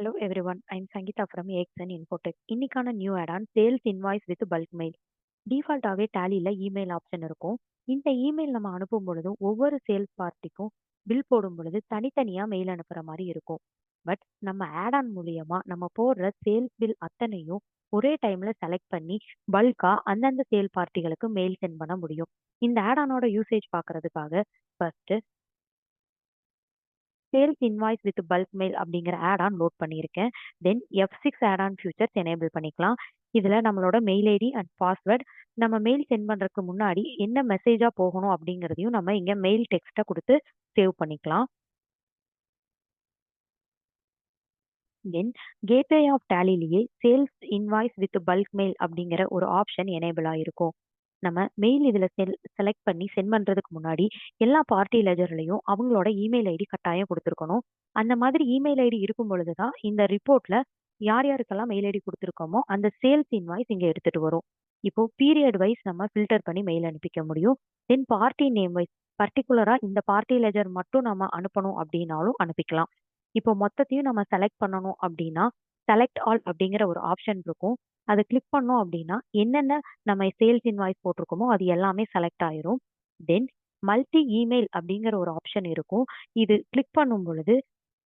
Hello everyone, I'm Sangeeta from AXN Infotech. இன்னைக்கான new add on sales invoice with bulk mail. டிஃபால்ட்டாகவே டேலியில் email option இருக்கும். இந்த email நம்ம அனுப்பும் பொழுதும் ஒவ்வொரு சேல்ஸ் பார்ட்டிக்கும் பில் போடும் பொழுது தனித்தனியாக மெயில் அனுப்புகிற மாதிரி இருக்கும். பட் நம்ம ஆட்-ஆன் மூலியமா நம்ம போடுற சேல்ஸ் பில் அத்தனையும் ஒரே டைம்ல செலக்ட் பண்ணி பல்கா அந்தந்த சேல் பார்ட்டிகளுக்கு மெயில் சென்ட் பண்ண முடியும். இந்த ஆட்-ஆனோட யூசேஜ் பார்க்கறதுக்காக first sales invoice with bulk mail அப்படிங்கிற ஆட்-ஆன் லோட் பண்ணியிருக்கேன். தென் F6 ஆட்-ஆன் ஃபியூச்சர்ஸ் எனேபிள் பண்ணிக்கலாம். இதுல நம்மளோட மெயில் ஐடி அண்ட் பாஸ்வேர்ட் நம்ம மெயில் சென்ட் பண்றதுக்கு முன்னாடி என்ன மெசேஜா போகணும் அப்படிங்கிறதையும் நம்ம இங்க மெயில் டெக்ஸ்ட்டை கொடுத்து சேவ் பண்ணிக்கலாம். தென் கேட்வே ஆஃப் டேலிலேயே sales invoice with bulk mail அப்படிங்கிற ஒரு ஆப்ஷன் எனேபிள் ஆயிருக்கும். நம்ம மெயில் இதுல செலக்ட் பண்ணி சென்ட் பண்றதுக்கு முன்னாடி எல்லா பார்ட்டி லெஜர்லயும் அவங்களோட இமெயில் ஐடி கட்டாயம் கொடுத்துருக்கணும். அந்த மாதிரி இமெயில் ஐடி இருக்கும் பொழுதுதான் இந்த ரிப்போர்ட்ல யார் யாருக்கெல்லாம் மெயில் ஐடி கொடுத்துருக்கோமோ அந்த சேல்ஸ் இன்வாய்ஸ் இங்க எடுத்துட்டு வரும். இப்போ பீரியட் வைஸ் நம்ம ஃபில்டர் பண்ணி மெயில் அனுப்பிக்க முடியும். தென் பார்ட்டி நேம் வைஸ் பர்டிகுலரா இந்த பார்ட்டி லெஜர் மட்டும் நம்ம அனுப்பணும் அப்படின்னாலும் அனுப்பிக்கலாம். இப்போ மொத்தத்தையும் நம்ம செலக்ட் பண்ணணும் அப்படின்னா செலக்ட் ஆல் அப்படிங்கிற ஒரு ஆப்ஷன் இருக்கும். அதை கிளிக் பண்ணோம் அப்படின்னா என்னென்ன நம்ம சேல்ஸ் இன்வாய்ஸ் போட்டிருக்கோமோ அது எல்லாமே செலக்ட் ஆயிரும். தென் மல்டி இமெயில் அப்படிங்கிற ஒரு ஆப்ஷன் இருக்கும். இது கிளிக் பண்ணும் பொழுது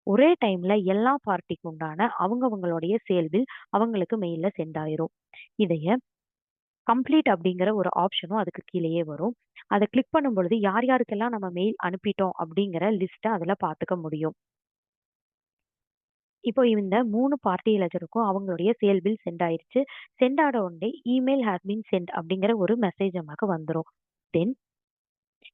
ஒரே டைம்ல எல்லா பார்ட்டிக்கு உண்டான அவங்களுடைய சேல் பில் அவங்களுக்கு மெயில்ல சென்ட் ஆயிரும். இதைய கம்ப்ளீட் அப்படிங்கிற ஒரு ஆப்ஷனும் அதுக்கு கீழேயே வரும். அதை கிளிக் பண்ணும் பொழுது யார் யாருக்கெல்லாம் நம்ம மெயில் அனுப்பிட்டோம் அப்படிங்கிற லிஸ்ட்டை அதுல பார்த்துக்க முடியும். இப்போ இந்த 3 பார்ட்டி லெஜருக்கும் அவங்களுடைய சேல் பில் சென்ட் ஆயிருச்சு. சென்ட் ஆன உடனே இமெயில் ஹேஸ் பீன் சென்ட் அப்படிங்கிற ஒரு மெசேஜ் நமக்கு வந்துரும். தென்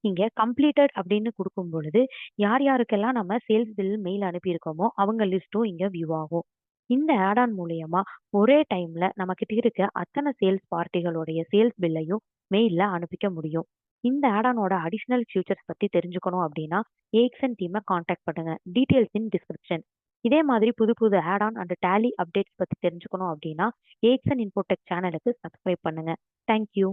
இங்க கம்ப்ளீட்டட் அப்படின்னு கொடுக்கும் பொழுது யார் யாருக்கெல்லாம் நம்ம சேல்ஸ் பில் மெயில் அனுப்பியிருக்கோமோ அவங்க லிஸ்ட்டும் இங்க வியூ ஆகும். இந்த ஆட்-ஆன் மூலியமா ஒரே டைம்ல நம்ம கிட்ட இருக்க அத்தனை சேல்ஸ் பார்ட்டிகளுடைய சேல்ஸ் பில்லையும் மெயில்ல அனுப்பிக்க முடியும். இந்த ஆட்-ஆனோட அடிஷனல் ஃபியூச்சர்ஸ் பத்தி தெரிஞ்சுக்கணும் அப்படின்னா ஏஎக்ஸ்என் டீமை காண்டாக்ட் பண்ணுங்க. டீடைல்ஸ் இன் டிஸ்கிரிப்ஷன். இதே மாதிரி புது புது ஆட்-ஆன் அண்ட் டேலி அப்டேட்ஸ் பத்தி தெரிஞ்சுக்கணும் அப்படின்னா ஏஎக்ஸ்என் இன்ஃபோடெக் சேனலுக்கு சப்ஸ்கிரைப் பண்ணுங்க. தேங்க்யூ.